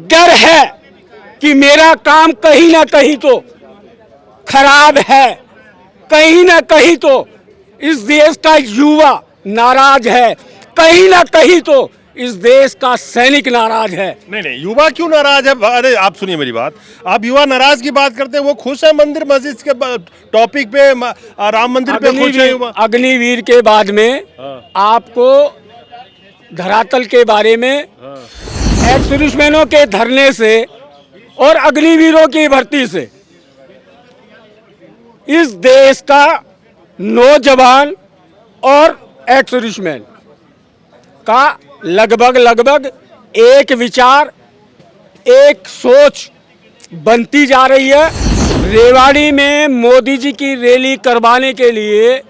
डर है कि मेरा काम कहीं ना कहीं तो खराब है, कहीं ना कहीं तो इस देश का युवा नाराज है, कहीं ना कहीं तो इस देश का सैनिक नाराज है। नहीं नहीं, युवा क्यों नाराज है? अरे आप सुनिए मेरी बात। आप युवा नाराज की बात करते हैं, वो खुश है मंदिर मस्जिद के टॉपिक पे, राम मंदिर पे खुश है युवा। अग्निवीर के बाद में आपको धरातल के बारे में एक्स दुश्मनों के धरने से और अग्निवीरों की भर्ती से इस देश का नौजवान और एक्स दुश्मन का लगभग एक विचार, एक सोच बनती जा रही है। रेवाड़ी में मोदी जी की रैली करवाने के लिए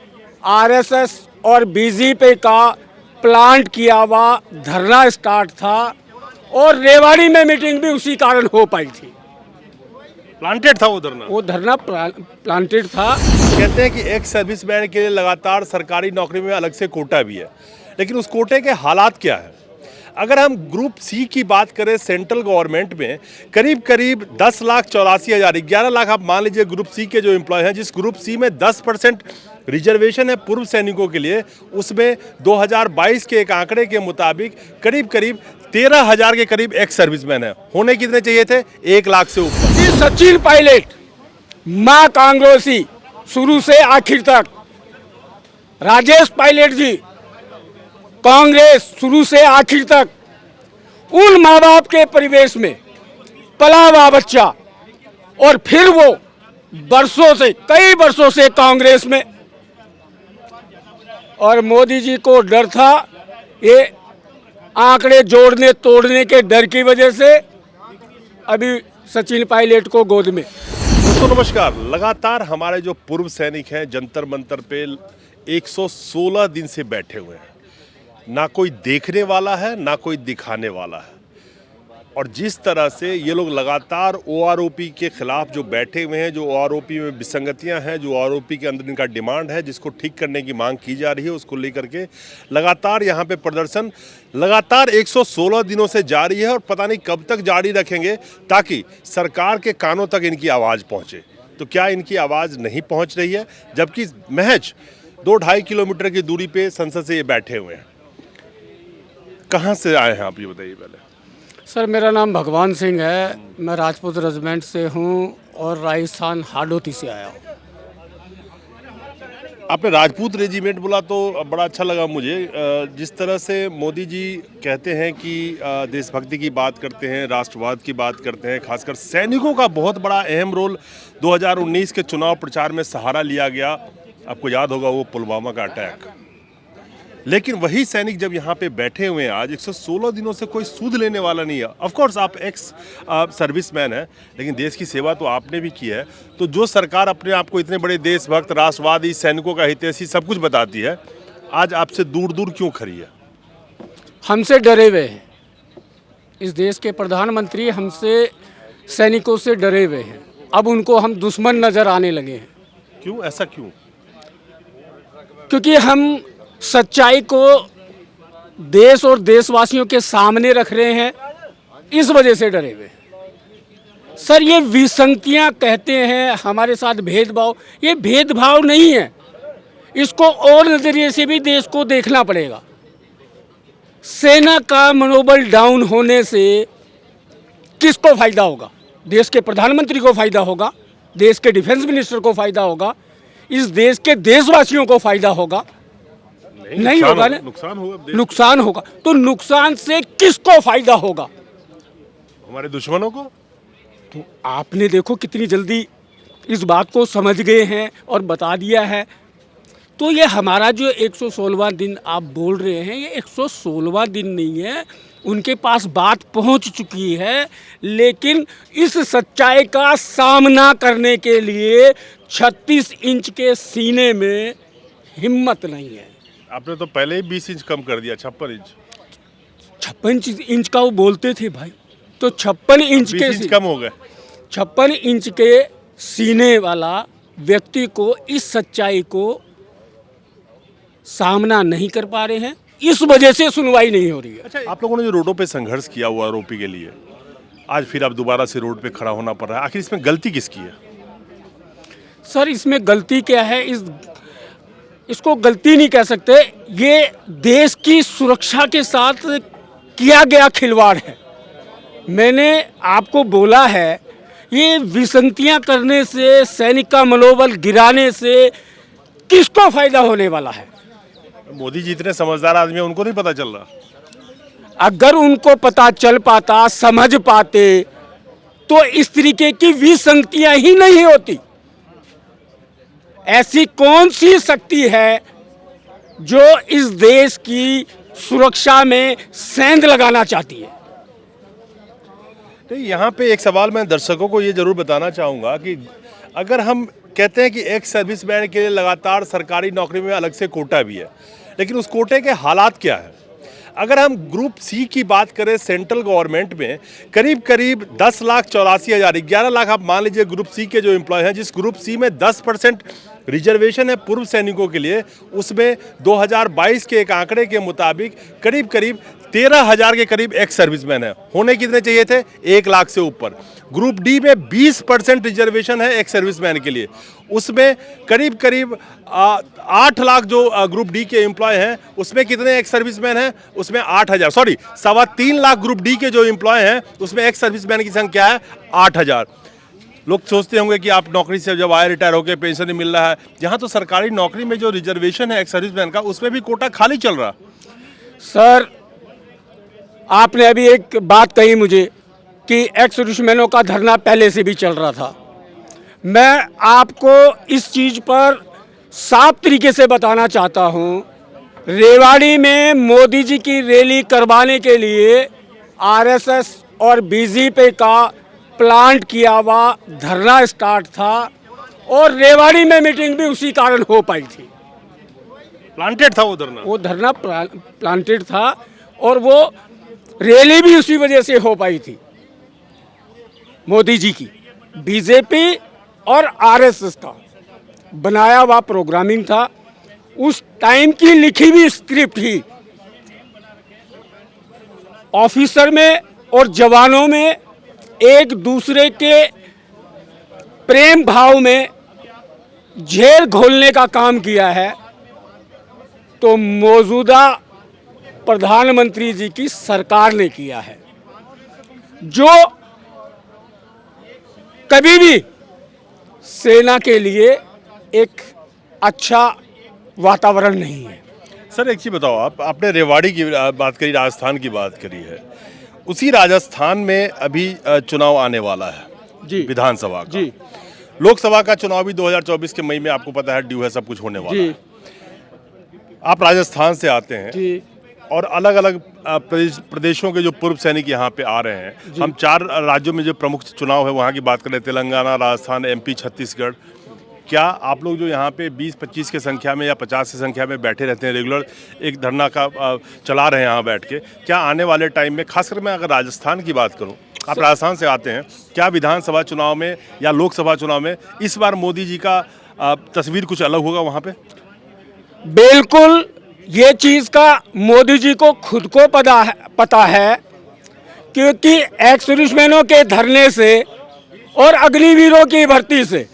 आरएसएस और बीजेपी का प्लांट किया हुआ धरना स्टार्ट था और रेवाड़ी में मीटिंग भी उसी कारण हो पाई थी। प्लांटेड था वो धरना प्लांटेड था। कहते हैं कि एक सर्विसमैन के लिए लगातार सरकारी नौकरी में अलग से कोटा भी है, लेकिन उस कोटे के हालात क्या है? अगर हम ग्रुप सी की बात करें, सेंट्रल गवर्नमेंट में करीब 10,84,000, 11 लाख आप मान लीजिए ग्रुप सी के जो एम्प्लॉय हैं। जिस ग्रुप सी में 10% रिजर्वेशन है पूर्व सैनिकों के लिए, उसमें 2022 के एक आंकड़े के मुताबिक करीब 13,000 के करीब एक्स सर्विसमैन है। होने कितने चाहिए थे? 1 लाख से ऊपर। सचिन पायलट, मां कांग्रेसी शुरू से आखिर तक, राजेश पायलट जी कांग्रेस शुरू से आखिर तक, उन माँ बाप के परिवेश में पला हुआ बच्चा, और फिर वो बरसों से, कई वर्षों से कांग्रेस में। और मोदी जी को डर था, ये आंकड़े जोड़ने तोड़ने के डर की वजह से अभी सचिन पायलट को गोद में। दोस्तों नमस्कार। लगातार हमारे जो पूर्व सैनिक हैं जंतर मंतर पे 116 दिन से बैठे हुए हैं। ना कोई देखने वाला है, ना कोई दिखाने वाला है। और जिस तरह से ये लोग लगातार ओआरओपी के खिलाफ जो बैठे हुए हैं, जो ओआरओपी में विसंगतियां हैं, जो ओआरओपी के अंदर इनका डिमांड है, जिसको ठीक करने की मांग की जा रही है, उसको लेकर के लगातार यहाँ पे प्रदर्शन लगातार 116 दिनों से जारी है। और पता नहीं कब तक जारी रखेंगे, ताकि सरकार के कानों तक इनकी आवाज़ पहुँचे। तो क्या इनकी आवाज़ नहीं पहुँच रही है? जबकि महज 2-2.5 किलोमीटर की दूरी पे संसद से ये बैठे हुए हैं। कहाँ से आए हैं आप, ये बताइए पहले। सर, मेरा नाम भगवान सिंह है, मैं राजपूत रेजिमेंट से हूँ और राजस्थान हाडोती से आया हूँ। आपने राजपूत रेजिमेंट बोला तो बड़ा अच्छा लगा मुझे। जिस तरह से मोदी जी कहते हैं कि देशभक्ति की बात करते हैं, राष्ट्रवाद की बात करते हैं, खासकर सैनिकों का बहुत बड़ा अहम रोल 2019 के चुनाव प्रचार में सहारा लिया गया। आपको याद होगा वो पुलवामा का अटैक। लेकिन वही सैनिक जब यहाँ पे बैठे हुए हैं आज, 116 दिनों से कोई सूद लेने वाला नहीं है। ऑफ कोर्स आप एक्स सर्विसमैन हैं, लेकिन देश की सेवा तो आपने भी की है। तो जो सरकार अपने आप को इतने बड़े देशभक्त, राष्ट्रवादी, सैनिकों का हितैषी सब कुछ बताती है, आज आपसे दूर दूर क्यों खड़ी है? हमसे डरे हुए हैं। इस देश के प्रधानमंत्री हमसे, सैनिकों से डरे हुए हैं। अब उनको हम दुश्मन नजर आने लगे हैं। क्यों, ऐसा क्यों? क्योंकि हम सच्चाई को देश और देशवासियों के सामने रख रहे हैं, इस वजह से डरे हुए हैं। सर, ये विसंगतियां कहते हैं हमारे साथ भेदभाव, ये भेदभाव नहीं है। इसको और नजरिए से भी देश को देखना पड़ेगा। सेना का मनोबल डाउन होने से किसको फायदा होगा? देश के प्रधानमंत्री को फायदा होगा, देश के डिफेंस मिनिस्टर को फायदा होगा, इस देश के देशवासियों को फायदा होगा? नहीं होगा ना, नुकसान होगा। तो नुकसान से किसको फायदा होगा? हमारे दुश्मनों को। तो आपने देखो कितनी जल्दी इस बात को समझ गए हैं और बता दिया है। तो ये हमारा जो 116वां दिन आप बोल रहे हैं, ये 116वां दिन नहीं है। उनके पास बात पहुंच चुकी है, लेकिन इस सच्चाई का सामना करने के लिए 36 इंच के सीने में हिम्मत नहीं है। आपने तो पहले ही 20 इंच कम कर दिया, 56 इंच। 56 इंच का वो बोलते थे भाई, तो 56 इंच के 20 इंच कम हो गए। 56 इंच के सीने वाला व्यक्ति को इस सच्चाई को सामना नहीं कर पा रहे हैं, इस वजह से सुनवाई नहीं हो रही है। अच्छा, आप लोगों ने जो रोडों पे संघर्ष किया हुआ आरोपी के लिए, आज फिर अब दोबारा से रोड पे खड़ा होना पड़ रहा है, आखिर इसमें गलती किसकी है? सर इसमें गलती क्या है, इसको गलती नहीं कह सकते, ये देश की सुरक्षा के साथ किया गया खिलवाड़ है। मैंने आपको बोला है, ये विसंगतियां करने से, सैनिक का मनोबल गिराने से किसको फायदा होने वाला है? मोदी जी इतने समझदार आदमी है, उनको नहीं पता चल रहा? अगर उनको पता चल पाता, समझ पाते, तो इस तरीके की विसंगतियां ही नहीं होती। ऐसी कौन सी शक्ति है जो इस देश की सुरक्षा में सेंध लगाना चाहती है? तो यहाँ पे एक सवाल मैं दर्शकों को ये जरूर बताना चाहूँगा कि अगर हम कहते हैं कि एक्स सर्विसमैन के लिए लगातार सरकारी नौकरी में अलग से कोटा भी है, लेकिन उस कोटे के हालात क्या है? अगर हम ग्रुप सी की बात करें, सेंट्रल गवर्नमेंट में करीब करीब 10,84,000, 11 लाख आप मान लीजिए ग्रुप सी के जो एम्प्लॉय हैं, जिस ग्रुप सी में 10% रिजर्वेशन है पूर्व सैनिकों के लिए, उसमें 2022 के एक आंकड़े के मुताबिक करीब करीब 13,000 के करीब एक्स सर्विसमैन है। होने कितने चाहिए थे? 1 लाख से ऊपर। ग्रुप डी में 20% रिजर्वेशन है एक्स सर्विसमैन के लिए, उसमें करीब करीब 8 लाख जो ग्रुप डी के एम्प्लॉय हैं, उसमें कितने एक्स सर्विसमैन हैं? उसमें 8,000, सॉरी 3.25 लाख ग्रुप डी के जो एम्प्लॉय हैं, उसमें एक्स सर्विसमैन की संख्या है 8,000। लोग सोचते होंगे कि आप नौकरी से जब आए, रिटायर होकर पेंशन नहीं मिल रहा है, यहाँ तो सरकारी नौकरी में जो रिजर्वेशन है एक्स सर्विसमैन का, उसमें भी कोटा खाली चल रहा। सर आपने अभी एक बात कही मुझे कि एक्स सर्विसमैनों का धरना पहले से भी चल रहा था। मैं आपको इस चीज़ पर साफ तरीके से बताना चाहता हूँ, रेवाड़ी में मोदी जी की रैली करवाने के लिए आरएसएस और बीजेपी का प्लांट किया हुआ धरना स्टार्ट था, और रेवाड़ी में मीटिंग भी उसी कारण हो पाई थी। प्लांटेड था वो धरना प्लांटेड था, और वो रैली भी उसी वजह से हो पाई थी। मोदी जी की, बीजेपी और आरएसएस का बनाया हुआ प्रोग्रामिंग था, उस टाइम की लिखी हुई स्क्रिप्ट ही ऑफिसर में और जवानों में एक दूसरे के प्रेम भाव में झेल घोलने का काम किया है। तो मौजूदा प्रधानमंत्री जी की सरकार ने किया है, जो कभी भी सेना के लिए एक अच्छा वातावरण नहीं है। सर एक चीज़ बताओ, आपने रेवाड़ी की बात करी, राजस्थान की बात करी है, उसी राजस्थान में अभी चुनाव आने वाला है जी, विधानसभा का। जी, लोकसभा का चुनाव भी 2024 के मई में आपको पता है ड्यू है, सब कुछ होने वाला जी, है। आप राजस्थान से आते हैं जी, और अलग अलग प्रदेशों के जो पूर्व सैनिक यहाँ पे आ रहे हैं, हम 4 राज्यों में जो प्रमुख चुनाव है वहाँ की बात करें, तेलंगाना, राजस्थान, एमपी, छत्तीसगढ़, क्या आप लोग जो यहाँ पे 20-25 की संख्या में या 50 की संख्या में बैठे रहते हैं, रेगुलर एक धरना का चला रहे हैं यहाँ बैठ के, क्या आने वाले टाइम में, खासकर मैं अगर राजस्थान की बात करूँ, आप राजस्थान से आते हैं, क्या विधानसभा चुनाव में या लोकसभा चुनाव में इस बार मोदी जी का तस्वीर कुछ अलग होगा वहाँ पे? बिल्कुल, ये चीज़ का मोदी जी को खुद को पता है, क्योंकि एक्स सर्विसमैनों के धरने से और अग्निवीरों की भर्ती से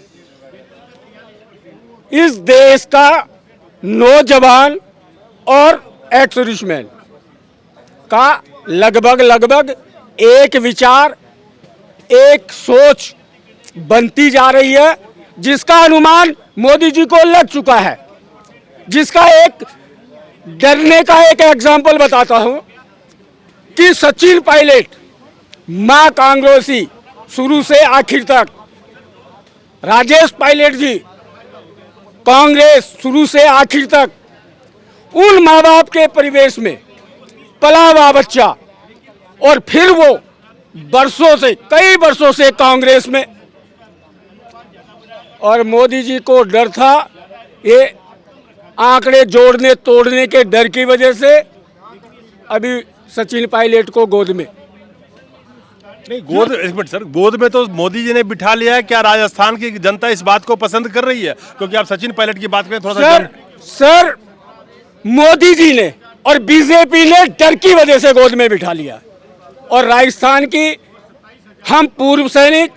इस देश का नौजवान और एक्स सर्विसमैन का लगभग एक विचार, एक सोच बनती जा रही है, जिसका अनुमान मोदी जी को लग चुका है। जिसका एक डरने का एक एग्जाम्पल बताता हूं कि सचिन पायलट, मां कांग्रेसी शुरू से आखिर तक, राजेश पायलट जी कांग्रेस शुरू से आखिर तक, उन माँ बाप के परिवेश में पला हुआ बच्चा, और फिर वो कई वर्षों से कांग्रेस में, और मोदी जी को डर था, ये आंकड़े जोड़ने तोड़ने के डर की वजह से अभी सचिन पायलट को गोद में नहीं, गोद, एक मिनट सर, गोद में तो मोदी जी ने बिठा लिया है। क्या राजस्थान की जनता इस बात को पसंद कर रही है? क्योंकि आप सचिन पायलट की बात करें थोड़ा सर मोदी जी ने और बीजेपी ने डर की वजह से गोद में बिठा लिया, और राजस्थान की हम पूर्व सैनिक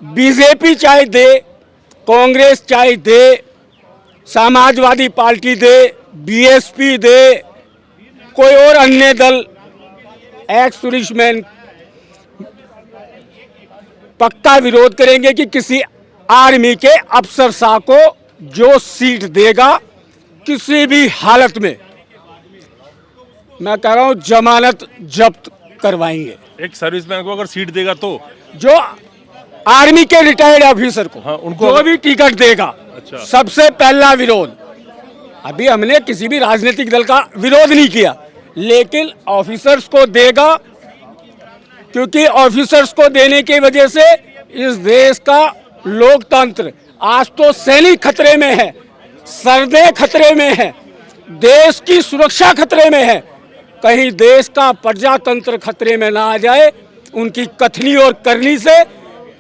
बीजेपी चाहे दे, कांग्रेस चाहे दे, समाजवादी पार्टी दे, बीएसपी दे, कोई और अन्य दल, एक्स पुलिसमैन, पक्का विरोध करेंगे कि किसी आर्मी के अफसर शाह को जो सीट देगा किसी भी हालत में, मैं कह रहा हूं, जमानत जब्त करवाएंगे। एक सर्विसमैन को अगर सीट देगा तो जो आर्मी के रिटायर्ड ऑफिसर को, हाँ, उनको जो भी टिकट देगा, अच्छा। सबसे पहला विरोध। अभी हमने किसी भी राजनीतिक दल का विरोध नहीं किया, लेकिन ऑफिसर्स को देगा, क्योंकि ऑफिसर्स को देने की वजह से इस देश का लोकतंत्र आज तो सैनिक खतरे में है, सरहदें खतरे में है, देश की सुरक्षा खतरे में है। कहीं देश का प्रजातंत्र खतरे में ना आ जाए उनकी कथनी और करनी से,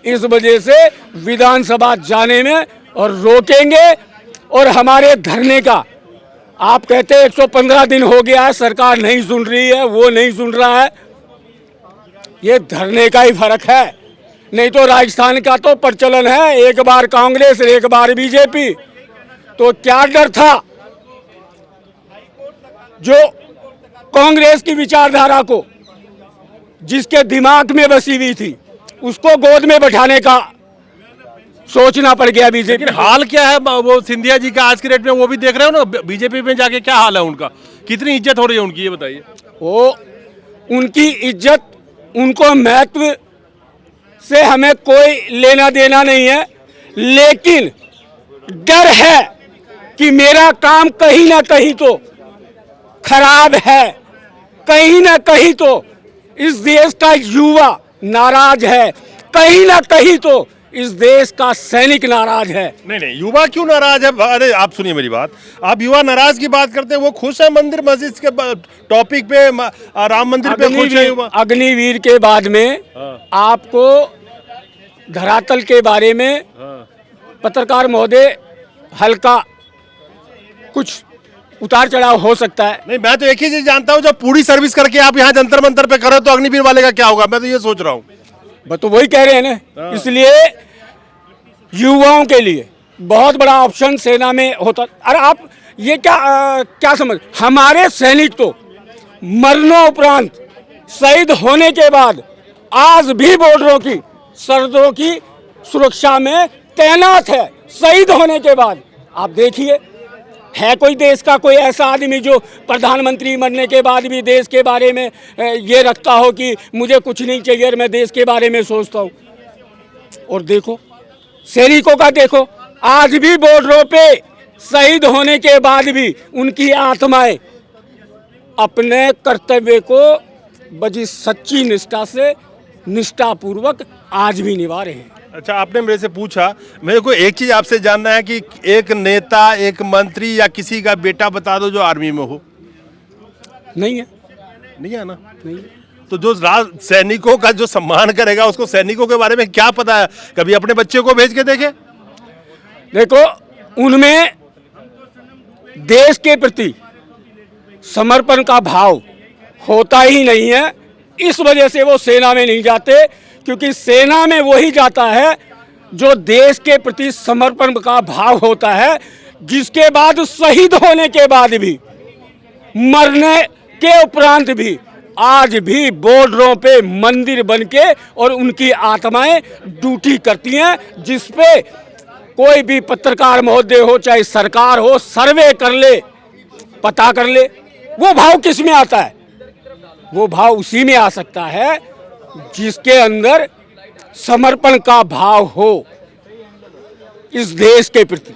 इस वजह से विधानसभा जाने में और रोकेंगे। और हमारे धरने का, आप कहते हैं 115 दिन हो गया है, सरकार नहीं सुन रही है, वो नहीं सुन रहा है, ये धरने का ही फर्क है। नहीं तो राजस्थान का तो प्रचलन है, एक बार कांग्रेस एक बार बीजेपी, तो क्या डर था जो कांग्रेस की विचारधारा को, जिसके दिमाग में बसी हुई थी, उसको गोद में बैठाने का सोचना पड़ गया बीजेपी। लेकिन हाल क्या है वो सिंधिया जी का आज के डेट में, वो भी देख रहे हो ना बीजेपी में जाके क्या हाल है उनका, कितनी इज्जत हो रही है उनकी, ये बताइए। वो उनकी इज्जत, उनको महत्व से हमें कोई लेना देना नहीं है, लेकिन डर है कि मेरा काम कहीं ना कहीं तो खराब है, कहीं ना कहीं तो इस देश का युवा नाराज है, कहीं ना कहीं तो इस देश का सैनिक नाराज है। नहीं, युवा क्यों नाराज है? अरे आप सुनिए मेरी बात, आप युवा नाराज की बात करते हैं, वो खुश है मंदिर मस्जिद के टॉपिक पे, राम मंदिर पे खुश है युवा। अग्निवीर के बाद में आपको धरातल के बारे में पत्रकार महोदय हल्का कुछ उतार चढ़ाव हो सकता है। नहीं, मैं तो एक ही चीज जानता हूँ, जब पूरी सर्विस करके आप यहाँ जंतर मंतर पे करो तो अग्निवीर वाले का क्या होगा, मैं तो ये सोच रहा हूँ। बस तो वही कह रहे हैं ना, इसलिए युवाओं के लिए बहुत बड़ा ऑप्शन सेना में होता। अरे आप ये क्या समझ, हमारे सैनिक तो मरणोपरांत शहीद होने के बाद आज भी बॉर्डरों की, सरहदों की सुरक्षा में तैनात है। शहीद होने के बाद आप देखिए, है कोई देश का कोई ऐसा आदमी जो प्रधानमंत्री बनने के बाद भी देश के बारे में ये रखता हो कि मुझे कुछ नहीं चाहिए, मैं देश के बारे में सोचता हूँ। और देखो सैनिकों का, देखो आज भी बॉर्डरों पे शहीद होने के बाद भी उनकी आत्माएं अपने कर्तव्य को बड़ी सच्ची निष्ठा से, निष्ठापूर्वक आज भी निभा रहे हैं। अच्छा, आपने मेरे से पूछा, मेरे को एक चीज आपसे जानना है कि एक नेता, एक मंत्री या किसी का बेटा बता दो जो आर्मी में हो। नहीं है, नहीं है ना? नहीं। तो जो सैनिकों का जो सम्मान करेगा, उसको सैनिकों के बारे में क्या पता है? कभी अपने बच्चे को भेज के देखे? देखो, उनमें देश के प्रति समर्पण का भाव होता ही नहीं है, इस वजह से वो सेना में नहीं जाते। क्योंकि सेना में वही जाता है जो देश के प्रति समर्पण का भाव होता है, जिसके बाद शहीद होने के बाद भी, मरने के उपरांत भी आज भी बॉर्डरों पे मंदिर बनके और उनकी आत्माएं ड्यूटी करती हैं, जिस पे कोई भी पत्रकार महोदय हो, चाहे सरकार हो, सर्वे कर ले, पता कर ले। वो भाव किस में आता है? वो भाव उसी में आ सकता है जिसके अंदर समर्पण का भाव हो इस देश के प्रति।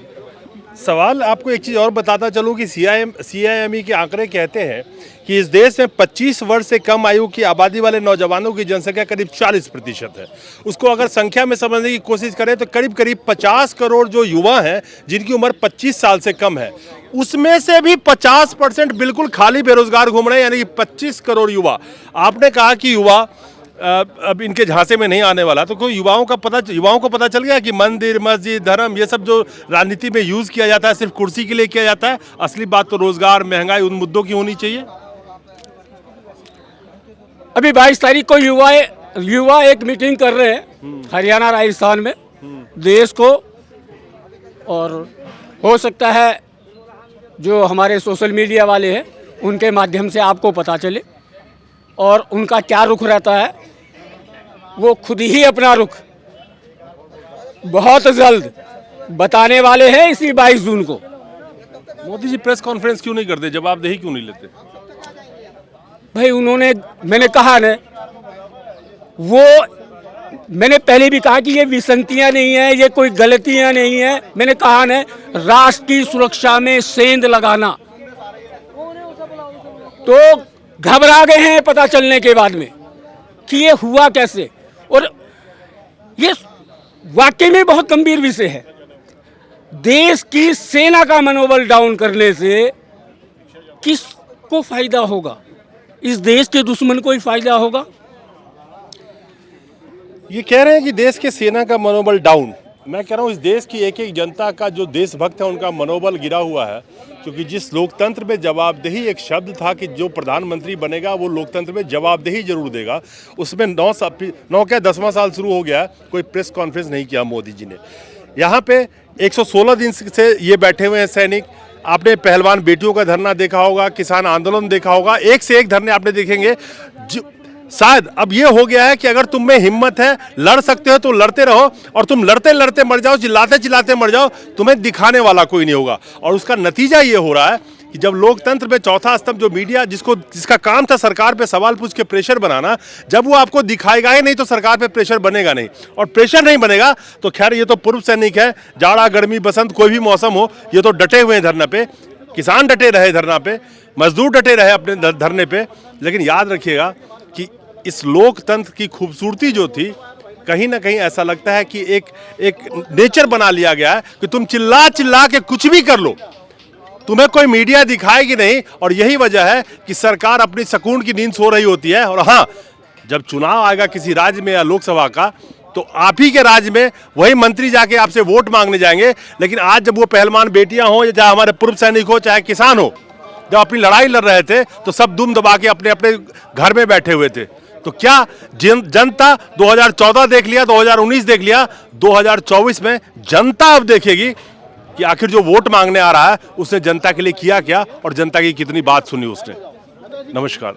सवाल आपको एक चीज़ और बताता चलूं कि CIME के आंकड़े कहते हैं कि इस देश में 25 वर्ष से कम आयु की आबादी वाले नौजवानों की जनसंख्या करीब 40% है। उसको अगर संख्या में समझने की कोशिश करें तो करीब करीब 50 करोड़ जो युवा हैं जिनकी उम्र 25 साल से कम है, उसमें से भी 50% बिल्कुल खाली बेरोजगार घूम रहे हैं, यानी कि 25 करोड़ युवा। आपने कहा कि युवा अब इनके झांसे में नहीं आने वाला, तो कोई युवाओं को पता चल गया कि मंदिर, मस्जिद, धर्म, ये सब जो राजनीति में यूज़ किया जाता है सिर्फ कुर्सी के लिए किया जाता है। असली बात तो रोजगार, महंगाई, उन मुद्दों की होनी चाहिए। अभी 22 तारीख को युवा एक मीटिंग कर रहे हैं हरियाणा राजस्थान में देश को, और हो सकता है जो हमारे सोशल मीडिया वाले हैं उनके माध्यम से आपको पता चले, और उनका क्या रुख रहता है वो खुद ही अपना रुख बहुत जल्द बताने वाले हैं इसी 22 जून को। मोदी जी प्रेस कॉन्फ्रेंस क्यों नहीं करते, जवाबदेही क्यों नहीं लेते? भाई मैंने कहा ना, वो मैंने पहले भी कहा कि ये विसंगतियां नहीं है, ये कोई गलतियां नहीं है। मैंने कहा ना, राष्ट्र की सुरक्षा में सेंध लगाना, तो घबरा गए हैं पता चलने के बाद में कि ये हुआ कैसे। और ये वाकई में बहुत गंभीर विषय है। देश की सेना का मनोबल डाउन करने से किसको फायदा होगा? इस देश के दुश्मन को ही फायदा होगा। ये कह रहे हैं कि देश के सेना का मनोबल डाउन। मैं कह रहा हूँ इस देश की एक एक जनता का, जो देशभक्त है उनका मनोबल गिरा हुआ है, क्योंकि जिस लोकतंत्र में जवाबदेही एक शब्द था कि जो प्रधानमंत्री बनेगा वो लोकतंत्र में जवाबदेही जरूर देगा, उसमें 10वां साल शुरू हो गया, कोई प्रेस कॉन्फ्रेंस नहीं किया मोदी जी ने। यहाँ पे 116 दिन से ये बैठे हुए हैं सैनिक। आपने पहलवान बेटियों का धरना देखा होगा, किसान आंदोलन देखा होगा, एक से एक धरने आपने देखेंगे। शायद अब ये हो गया है कि अगर तुम में हिम्मत है, लड़ सकते हो तो लड़ते रहो, और तुम लड़ते लड़ते मर जाओ, चिल्लाते चिल्लाते मर जाओ, तुम्हें दिखाने वाला कोई नहीं होगा। और उसका नतीजा ये हो रहा है कि जब लोकतंत्र में चौथा स्तंभ जो मीडिया, जिसका काम था सरकार पे सवाल पूछ के प्रेशर बनाना, जब वो आपको दिखाएगा ही नहीं तो सरकार पे प्रेशर बनेगा नहीं, और प्रेशर नहीं बनेगा तो खैर ये तो पूर्व सैनिक है, जाड़ा गर्मी बसंत कोई भी मौसम हो, ये तो डटे हुए हैं धरना पे। किसान डटे रहे धरना पे, मजदूर डटे रहे अपने धरने पे। लेकिन याद रखिएगा कि इस लोकतंत्र की खूबसूरती जो थी, कहीं ना कहीं ऐसा लगता है कि एक नेचर बना लिया गया है कि तुम चिल्ला चिल्ला के कुछ भी कर लो, तुम्हें कोई मीडिया दिखाएगी नहीं। और यही वजह है कि सरकार अपनी सुकून की नींद सो रही होती है। और हाँ, जब चुनाव आएगा किसी राज्य में या लोकसभा का, तो आप ही के राज्य में वही मंत्री जाके आपसे वोट मांगने जाएंगे। लेकिन आज जब वो पहलवान बेटियां हो, या चाहे हमारे पूर्व सैनिक हो, चाहे किसान हो, जब अपनी लड़ाई लड़ रहे थे तो सब दुम दबा के अपने अपने घर में बैठे हुए थे। तो क्या जनता 2014 देख लिया, 2019 देख लिया, 2024 में जनता अब देखेगी कि आखिर जो वोट मांगने आ रहा है उसने जनता के लिए किया क्या, और जनता की कितनी बात सुनी उसने। नमस्कार।